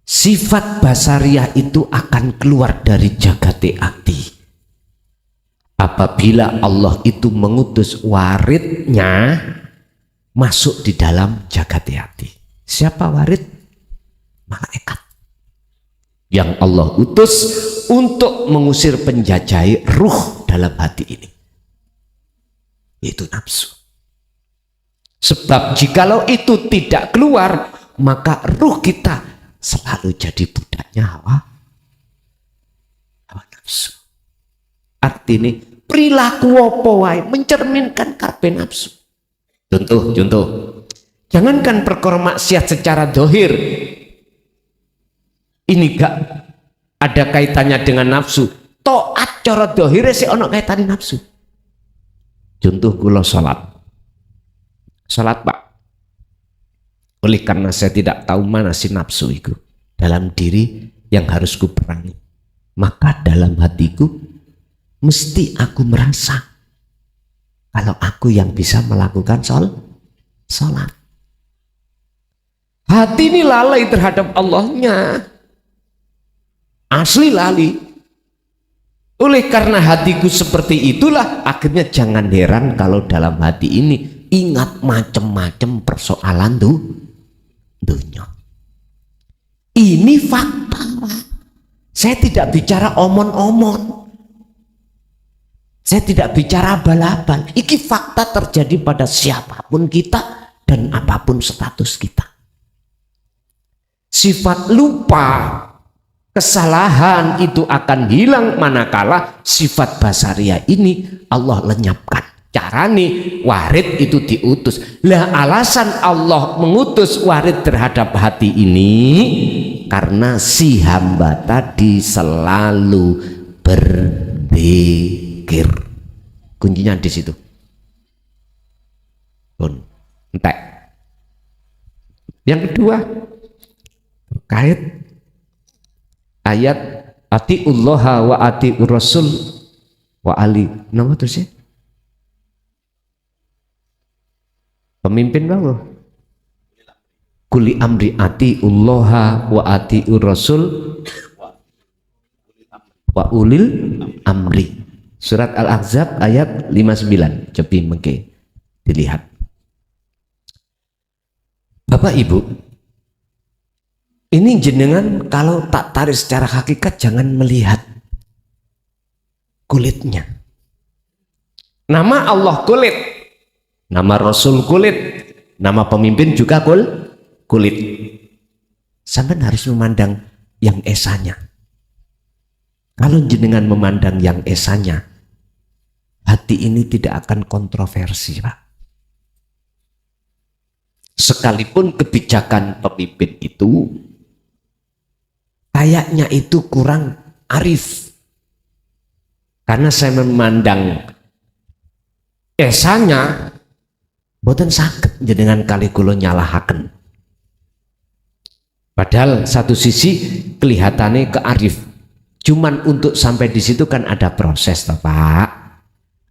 Sifat basariyah itu akan keluar dari jagate ati apabila Allah itu mengutus waridnya masuk di dalam jagate ati. Siapa warid? Malaikat yang Allah utus untuk mengusir penjajah ruh dalam hati ini, yaitu nafsu. Sebab jikalau itu tidak keluar, maka ruh kita selalu jadi budaknya hawa nafsu. Artinya perilaku apa wae mencerminkan karepe nafsu. Contoh, jangankan perkara maksiat secara dohir, ini gak ada kaitannya dengan nafsu. Taat cara dohir sih ono kaitannya nafsu. Contoh kula salat Pak, oleh karena saya tidak tahu mana si nafsu itu dalam diri yang harus ku perangi, maka dalam hatiku mesti aku merasa kalau aku yang bisa melakukan sholat. Hati ini lalai terhadap Allahnya, asli lali. Oleh karena hatiku seperti itulah, akhirnya jangan heran kalau dalam hati ini ingat macam-macam persoalan dunia. Ini fakta. Saya tidak bicara omon-omon. Saya tidak bicara abal-abal. Ini fakta terjadi pada siapapun kita dan apapun status kita. Sifat lupa, kesalahan itu akan hilang manakala sifat basariah ini Allah lenyapkan. Carane warid itu diutus. Lah alasan Allah mengutus warid terhadap hati ini karena si hamba tadi selalu berzikir. Kuncinya di situ. Entek. Yang kedua terkait ayat atiullaha wa atiur rasul wa ali. Nama terus ya? Pemimpin bawah. Kuli amri atiullaha wa atiur rasul wa ulil amri. Surat Al-Ahzab ayat 59. Coba mengke dilihat. Bapak Ibu, ini jenengan kalau tak tarik secara hakikat jangan melihat kulitnya. Nama Allah kulit, nama Rasul kulit, nama pemimpin juga kulit. Sampai harus memandang yang esanya. Kalau jenengan memandang yang esanya, hati ini tidak akan kontroversi, Pak. Sekalipun kebijakan pemimpin itu kayaknya itu kurang arif. Karena saya memandang esanya, boten saged jenengan kali kula nyalahaken. Padahal satu sisi kelihatannya kearif. Cuman untuk sampai di situ kan ada proses, Pak.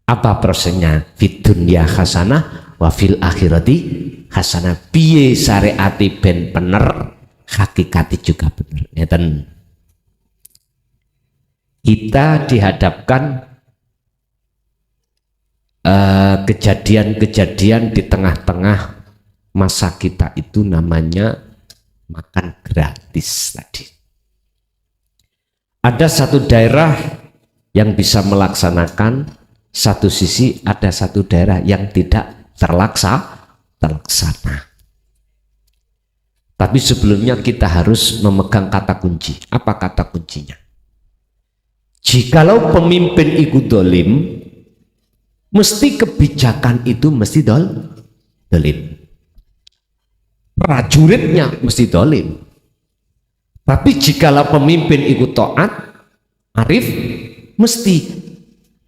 Apa prosesnya? Fid dunya hasanah wa fil akhirati hasanah. Piye syariati ben bener, hakikati juga bener. Ngeten. Kita dihadapkan kejadian-kejadian di tengah-tengah masa kita itu namanya makan gratis tadi. Ada satu daerah yang bisa melaksanakan, satu sisi ada satu daerah yang tidak terlaksana. Tapi sebelumnya kita harus memegang kata kunci. Apa kata kuncinya? Jikalau pemimpin itu dolim, mesti kebijakan itu mesti dolim. Prajuritnya mesti dolim. Tapi jikalau pemimpin itu taat, arif, mesti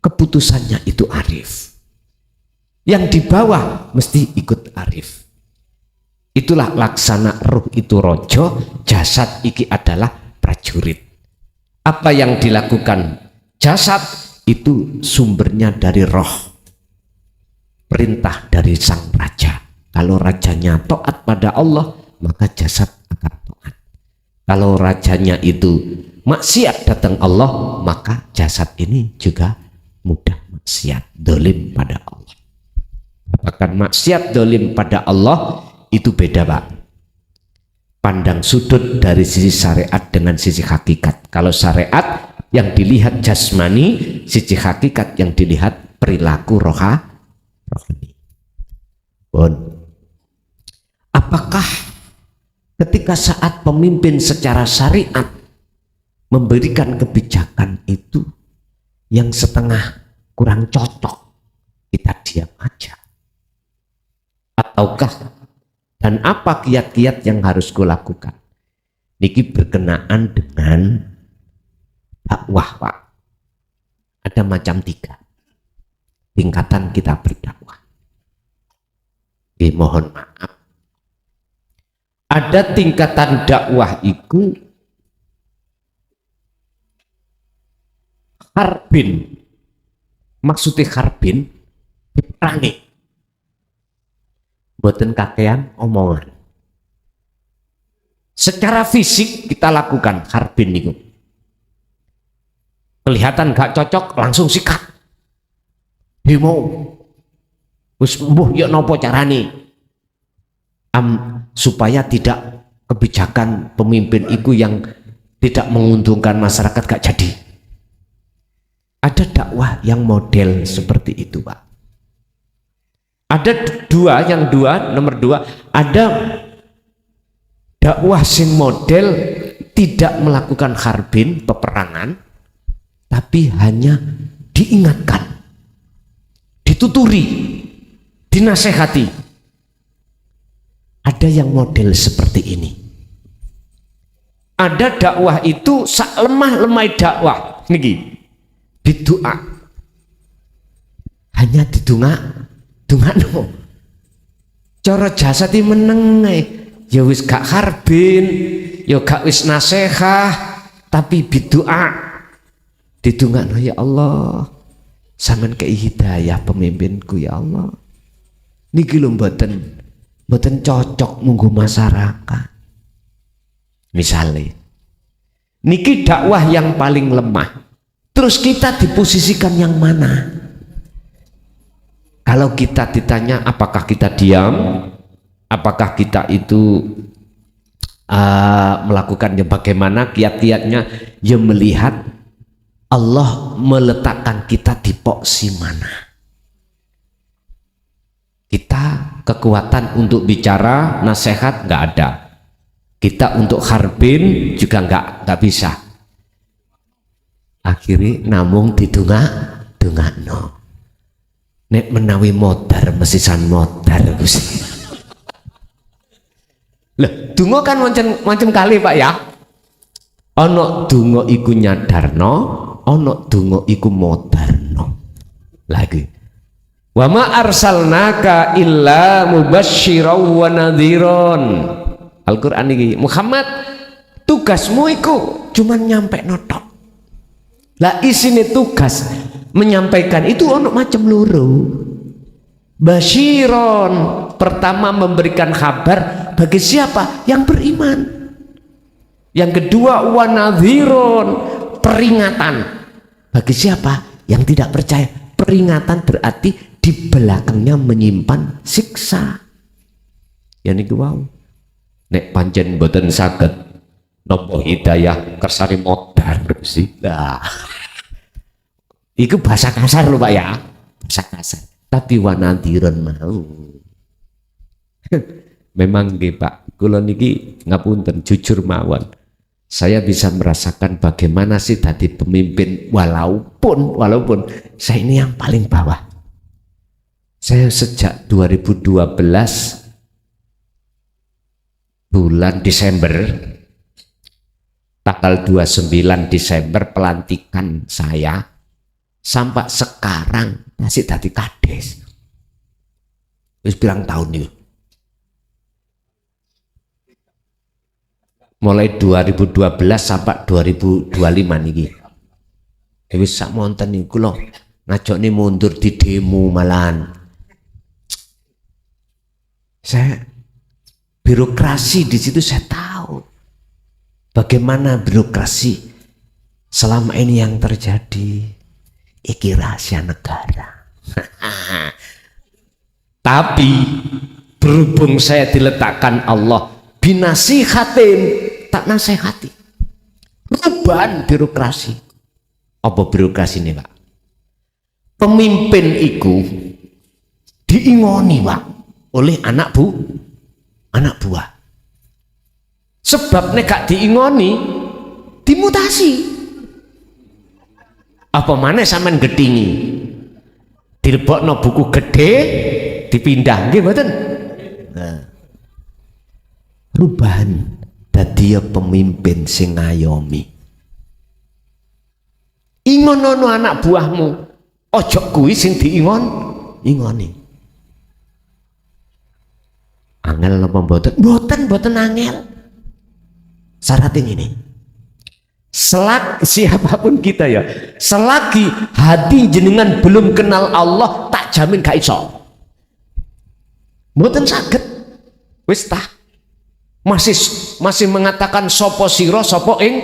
keputusannya itu arif. Yang di bawah mesti ikut arif. Itulah laksana ruh itu rojo, jasad iki adalah prajurit. Apa yang dilakukan jasad itu sumbernya dari roh. Perintah dari sang raja. Kalau rajanya taat pada Allah, maka jasad akan taat. Kalau rajanya itu maksiat datang Allah, maka jasad ini juga mudah maksiat, dolim pada Allah. Bahkan maksiat dolim pada Allah itu beda, Pak. Pandang sudut dari sisi syariat dengan sisi hakikat. Kalau syariat yang dilihat jasmani, sisi hakikat yang dilihat perilaku rohani. Apakah ketika saat pemimpin secara syariat memberikan kebijakan itu yang setengah kurang cocok, kita diam aja? Ataukah dan apa kiat-kiat yang harus kulakukan? Niki berkenaan dengan dakwah, Pak. Ada macam 3 tingkatan kita berdakwah. Mohon maaf. Ada tingkatan dakwah itu harbin. Maksudnya harbin diperangi. Mboten kakean omongan. Secara fisik kita lakukan harbin niku. Kelihatan gak cocok langsung sikat. Demo. Wis mbuh ya napa carane? Supaya tidak kebijakan pemimpin itu yang tidak menguntungkan masyarakat gak jadi. Ada dakwah yang model seperti itu, Pak. Ada nomor dua, ada dakwah sing model tidak melakukan harbin, peperangan, tapi hanya diingatkan, dituturi, dinasehati. Ada yang model seperti ini. Ada dakwah itu sak lemah-lemah dakwah niki didoa, hanya didongakno. Cara jasati meneng ya wis gak harbin, ya gak wis nasehah, tapi bidoa didongakno, ya Allah sampean kei hidayah pemimpinku ya Allah. Niki lho mboten cocok munggu masyarakat. Misalnya niki dakwah yang paling lemah. Terus kita diposisikan yang mana? Kalau kita ditanya apakah kita diam, apakah kita itu melakukannya bagaimana kiat-kiatnya, ya melihat Allah meletakkan kita di posisi mana. Kita kekuatan untuk bicara nasihat nggak ada, kita untuk harbin juga nggak bisa. Akhirnya namung didongakno. Nek menawi modar mesisan modar Gusti. Lah donga kan macam kali Pak ya. Ana donga iku nyadarno, ana donga iku modarno. Lagi. Wa ma arsalnaka illa mubasysyiran wa nadhiran. Al-Qur'an iki, Muhammad tugasmu iku cuman nyampe notok. Lah isine tugas menyampaikan itu ono macam loro. Basyiron, pertama memberikan kabar bagi siapa yang beriman. Yang kedua wanadhiron, peringatan bagi siapa yang tidak percaya. Peringatan berarti di belakangnya menyimpan siksa. Ya niku wau. Nek pancen mboten saged nampa hidayah kersane modar sih. Nah. Itu bahasa kasar lho Pak ya. Bahasa kasar. Tapi wanadhiron mau. Memang nggih Pak, kula niki ngapunten jujur mawon. Saya bisa merasakan bagaimana sih tadi pemimpin walaupun saya ini yang paling bawah. Saya sejak 2012 bulan Desember tanggal 29 Desember pelantikan saya sampai sekarang masih dadi kades. Wis bilang tahun nih. Mulai 2012 sampai 2025 niki. Wis sak monten niku lho. Ngajokne mundur di demo malahan. Saya birokrasi di situ saya tahu bagaimana birokrasi selama ini yang terjadi. Iki rahasia negara. Tapi berhubung saya diletakkan Allah binasihatin, tak nasihati. Perubahan birokrasi. Apa birokrasi ini Pak? Pemimpin itu diingoni Pak oleh anak buah. Sebab nek gak diingoni dimutasi. Apa mana sampean gedhingi dilebokno buku gede dipindah nggih mboten. Nah, perubahan dadi pemimpin sing ngayomi. Ingonono anak buahmu, ojo kuwi sing ingoni. Angel napa mboten? Mboten angel. Syaratnya ini. siapapun kita ya, selagi hati jenengan belum kenal Allah, tak jamin gak iso. Mboten saged. Wis tah. Masih mengatakan sopo siro sopo ing,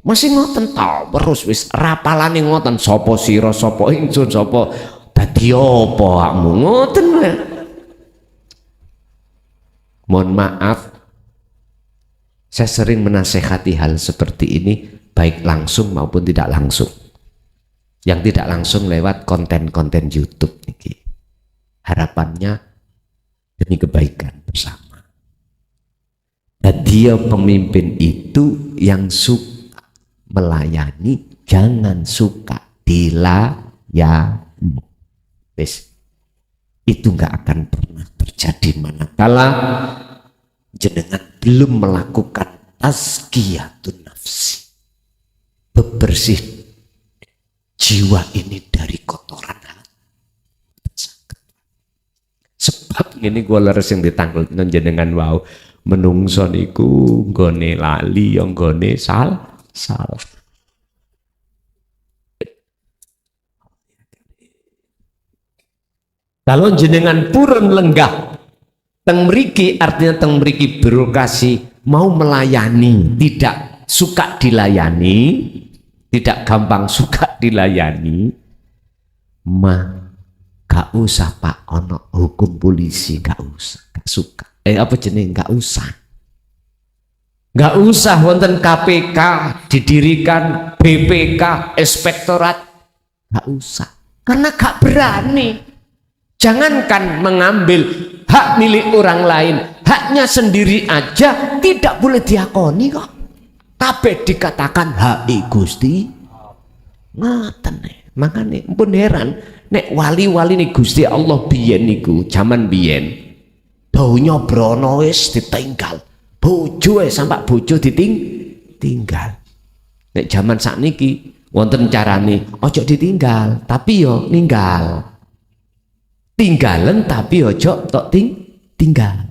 masih ngoten ta terus wis rapalane ngoten sopo siro sopo ingsun sopo dadi apa akmu ngoten. Mohon maaf, saya sering menasehati hal seperti ini, baik langsung maupun tidak langsung. Yang tidak langsung lewat konten-konten YouTube ini. Harapannya demi kebaikan bersama. Dan dia pemimpin itu yang suka melayani, jangan suka dilayani. Itu nggak akan pernah terjadi manakala jenengan belum melakukan tazkiyatun nafsi, bebersih jiwa ini dari kotoran hati. Sebab ini gue leres yang ditanggul jenengan wow, menungso niku nggone lali yang nggone salah. Kalau jenengan purun lenggah teng mriki, artinya teng mriki birokrasi mau melayani, tidak suka dilayani, tidak gampang suka dilayani, gak usah Pak ono hukum polisi, gak usah, gak suka. Apa jeneng gak usah wonten KPK didirikan, BPK, inspektorat, gak usah, karena gak berani. Jangankan mengambil hak milik orang lain, haknya sendiri aja tidak boleh diakoni kok. Kabeh dikatakan hak Gusti. Ngoten makane pun heran nek wali-wali nih Gusti Allah biyen niku, zaman biyen donya brono wis ditinggal, bojo sampai bojo ditinggal. Nek zaman sakniki wonten carane ojo ditinggal tapi yo ninggal. Tinggalan tapi ojo tok tinggal.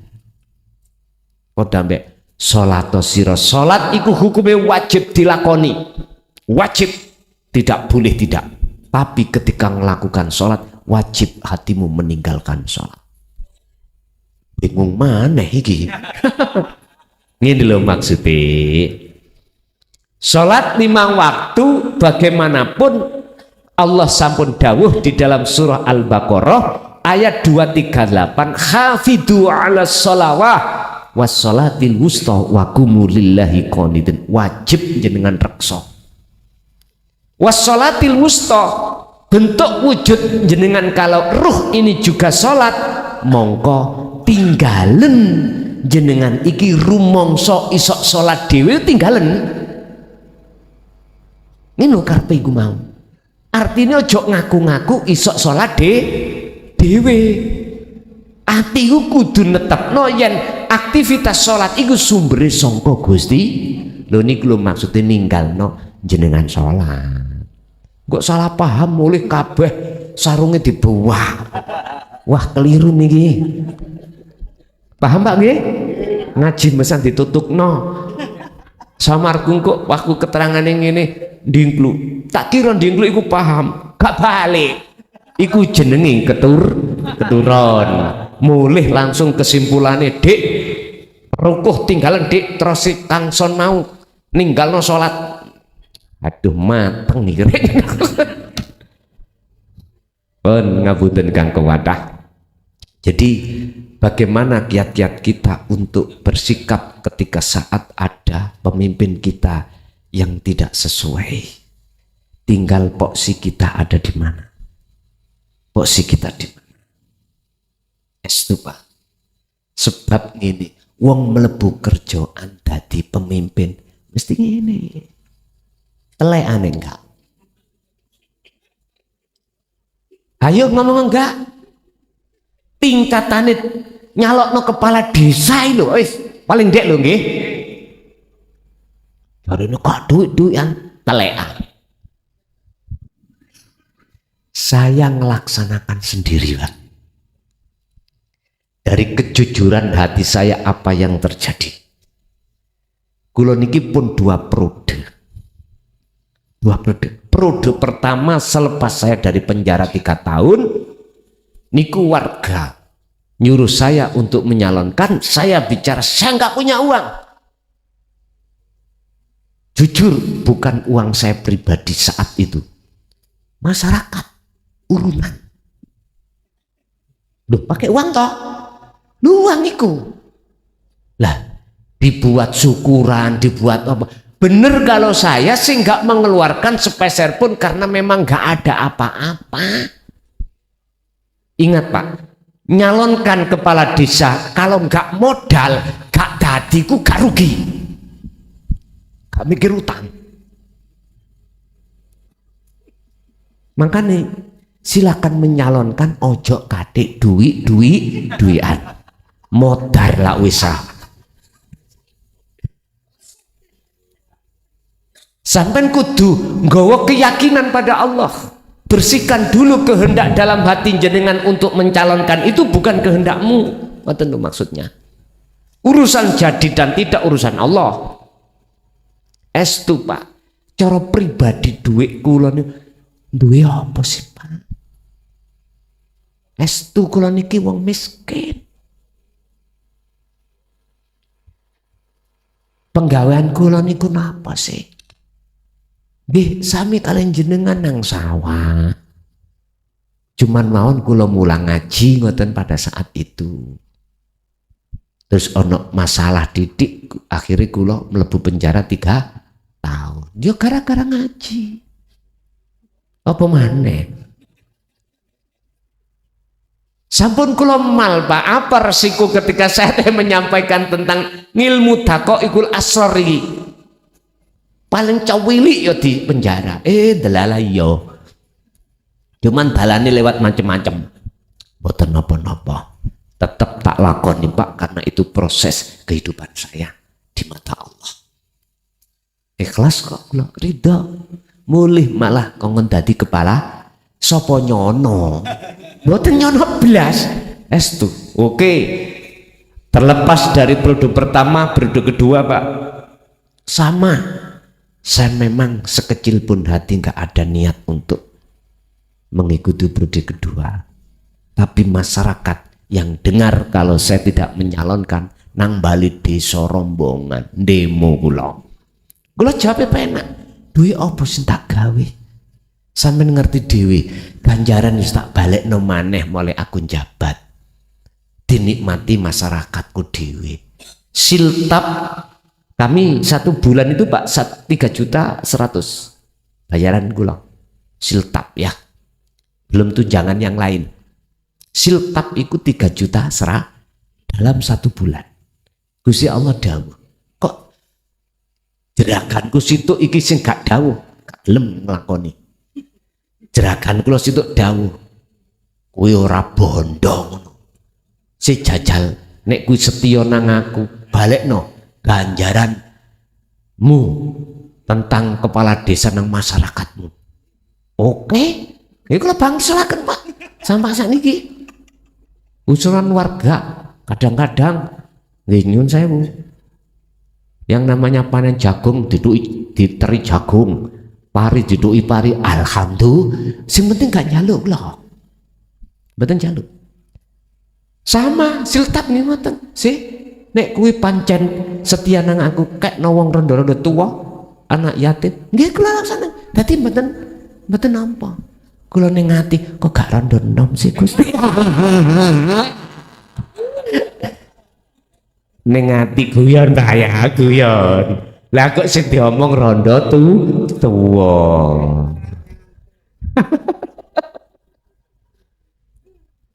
Padha mbek salat sira, salat iku hukume wajib dilakoni. Wajib, tidak boleh tidak. Tapi ketika melakukan salat wajib hatimu meninggalkan salat. Bingung mana iki? Ini lho maksudnya. Salat 5 waktu bagaimanapun Allah sampun dawuh di dalam surah Al-Baqarah ayat 238, hafidhu ala sholawah wassolatil wusta wa qumu lillahi qanitin. Wajib jenengan reksa wassolatil wusta, bentuk wujud jenengan kalau ruh ini juga sholat, mongko tinggalen jenengan iki rumangsa isok sholat dhewe tinggalen. Ini lho karepe iku mau, artinya ojo ngaku-ngaku isok sholat dewe. Atiku kudu netepno yen aktivitas sholat iku sumbere sangka Gusti. Lho niku lho maksude ninggalno jenengan sholat. Kok salah paham mulih kabeh sarunge dibuah. Wah keliru niki. Paham Pak nggih? Ngaji mesan ditutukno. Samargung kok waktu keterangane ngene ndingklu. Tak kira ndingklu iku paham, gak balik. Iku jenenge keturun. Mulih langsung kesimpulannya, Dik, rukuh tinggalan Dik, terus Kang Son mau ninggalno salat. Aduh mateng nih. Pun ngapunten Kang Kewadah. Jadi bagaimana kiat-kiat kita untuk bersikap ketika saat ada pemimpin kita yang tidak sesuai? Tinggal poksi kita ada di mana? Poksi kita di mana? Estupa. Sebab ini wong mlebu kerjaan dadi pemimpin mesti ngene. Telekane enggak? Ayo ngomong enggak? Tingkatane nyalokno kepala desa lho wis paling ndek lho nggih. Jarene kok duit-duitan telekan. Saya ngelaksanakan sendiri Pak. Dari kejujuran hati saya apa yang terjadi. Kula niki pun 2 periode. Dua periode. Periode pertama selepas saya dari penjara 3 tahun, niku warga nyuruh saya untuk menyalonkan, saya bicara saya nggak punya uang. Jujur bukan uang saya pribadi saat itu, masyarakat urunan. Loh pakai uang toh? Lu uang iku. Lah dibuat syukuran, dibuat apa? Bener kalau saya sih nggak mengeluarkan sepeser pun karena memang nggak ada apa-apa. Ingat Pak, nyalonkan kepala desa kalau nggak modal, nggak dadi ku gak rugi. Gak mikir utang. Makanya silakan menyalonkan, ojo kadek duian. Modar lah wisah. Sampai kudu nggawa keyakinan pada Allah. Bersihkan dulu kehendak dalam hati jenengan untuk mencalonkan, itu bukan kehendakmu. Apa tentu maksudnya? Urusan jadi dan tidak urusan Allah. Estu Pak, cara pribadi duit kula niku duwe apa sih Pak? Estu kula niki wong miskin. Penggawean kula niku napa sih? Nggih, sami kalian jenengan nang sawah. Cuman mawon kula mulang ngaji ngoten pada saat itu. Terus ono masalah didik, akhirnya kula mlebu penjara 3 tahun. Dia gara-gara ngaji. Apa maneh? Sampun kula mal Pak, apa resiko ketika saya menyampaikan tentang ilmu daqaiqul asrari? Paling cawili yo di penjara. Delala yo. Cuman balane lewat macem-macem. Mboten napa-napa. Tetap tak lakoni Pak, karena itu proses kehidupan saya di mata Allah. Ikhlas kok kula ridho. Mulih malah kongen dadi kepala sapa nyono. Mboten nyono blas. Estu. Oke. Terlepas dari periode pertama, periode kedua Pak. Sama. Saya memang sekecil pun hati nggak ada niat untuk mengikuti periode kedua. Tapi masyarakat yang dengar kalau saya tidak menyalonkan nang bali desa rombongan demo kula jawab penak. Duwe apa sing tak gawe? Sampeyan ngerti dhewe, ganjaran wis tak balekno maneh mulai aku njabat. Dinikmati masyarakatku dhewe. Siltap kami 1 bulan itu Pak 3.100.000 bayaran kula. Siltap ya. Belum tunjangan yang lain. Siltap itu 3 juta dalam 1 bulan. Gusti Allah dawuh. Kok jeraganku situ iki sing gak dawuh, gak gelem nglakoni. Jeragan kula situ dawuh. Kuwi ora bondo ngono. Si jajal nek kuwi setya nang aku, balekno ganjaranmu tentang kepala desa nang masyarakatmu. Oke, ini kalau bangsalaken Pak, sampai saat ini usulan warga kadang-kadang nyun sewu, yang namanya panen jagung diteri jagung, pari didui pari, alhamdulillah, sing penting gak nyaluk loh, betul nyaluk. Sama siltap nih ngoten sih. Nek kuwi pancen setia nang aku kek wong rondo-rondo tua, anak yatim, nggih kula laksana. Dadi mboten nampa. Kula ning ati kok gak rondo enom sih Gusti. Ning ati guyon ta ya, guyon. Lah kok sing diomong rondo tuwa.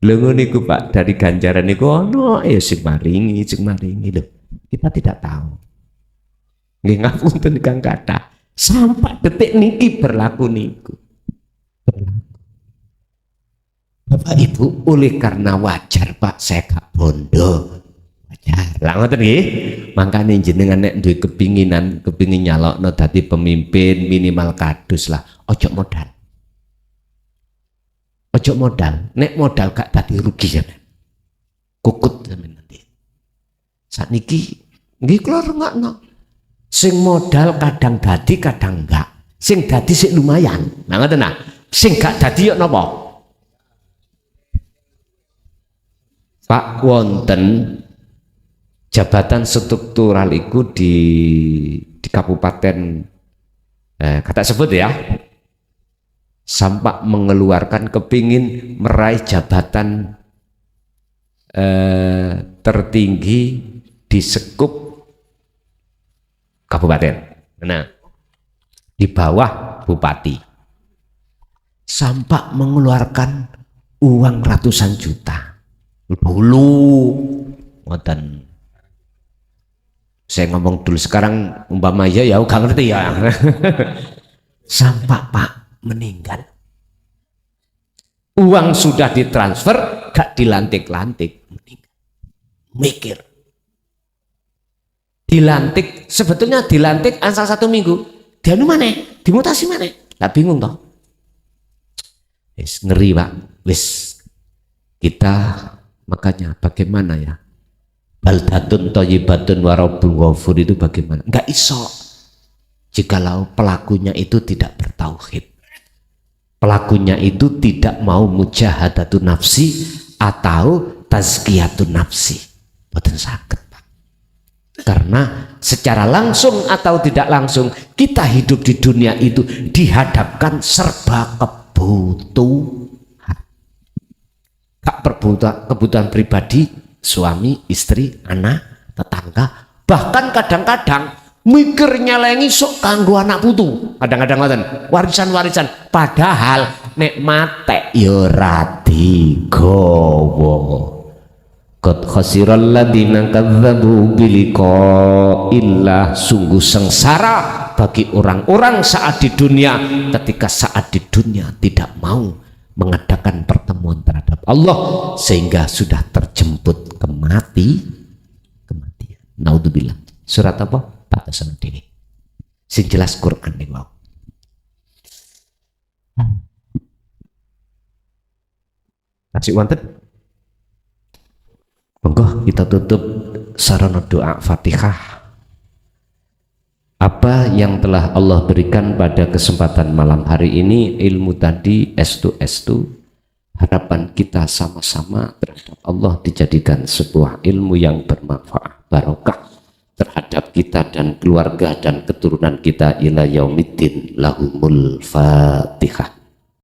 Lha niku Pak, dari ganjaran niku ono ya sing maringi lho. Kita tidak tahu. Nggih ngapunten Kang Kathah. Sampai detik niki berlaku niku. Bapak Ibu, oleh karena wajar Pak saya gak bondo. Wajar. Lah ngoten nggih. Mangkane jenengan nek duwe kepingin nyalokno dadi pemimpin minimal kadus lah. Ojo modal. Ojo modal, nek modal gak tadi rugi sampean. Kukut sampean nanti. Sakniki nggih kula rungokno. Sing modal kadang dadi kadang enggak. Sing dadi sik lumayan. Nah ngoten nah. Sing gak dadi yo napa? Pak wonten jabatan struktural iku di kabupaten kata sebut ya. Sampai mengeluarkan kepingin meraih jabatan tertinggi di sekup kabupaten. Nah, di bawah bupati. Sampai mengeluarkan uang ratusan juta. Dulu, ngoten. Saya ngomong dulu, sekarang umpama ya gak ngerti ya. Sampai Pak meninggal. Uang sudah ditransfer, gak dilantik-lantik. Mikir. Dilantik, sebetulnya dilantik asal 1 minggu. Dia mana? Dimutasi mana? Gak bingung toh. Wis ngeri Pak. Wis kita makanya bagaimana ya? Baldatun thayyibatun wa rabbun ghafur itu bagaimana? Enggak iso. Jikalau pelakunya itu tidak bertauhid. Pelakunya itu tidak mau mujahadatun nafsi atau tazkiyatun nafsi. Boten saged, Pak. Karena secara langsung atau tidak langsung kita hidup di dunia itu dihadapkan serba kebutuhan. Kebutuhan pribadi, suami, istri, anak, tetangga, bahkan kadang-kadang mikir nyelengi sok kanggo anak putu. Kadang-kadang ngoten, warisan-warisan, padahal nek mate ya ora digawa. Qad khasiral ladzina kadzdzabu biliqa'illah, sungguh sengsara bagi orang-orang saat di dunia ketika saat di dunia tidak mau mengadakan pertemuan terhadap Allah sehingga sudah terjemput kematian. Naudzubillah. Surat apa? Batasan diri. Sing jelas Quran nih wow. Kasih wonten. Monggo kita tutup sarana doa Fatihah. Apa yang telah Allah berikan pada kesempatan malam hari ini, ilmu tadi estu harapan kita sama-sama terhadap Allah dijadikan sebuah ilmu yang bermanfaat, barokah terhadap kita dan keluarga dan keturunan kita ila yaumiddin. Lahumul Fatihah.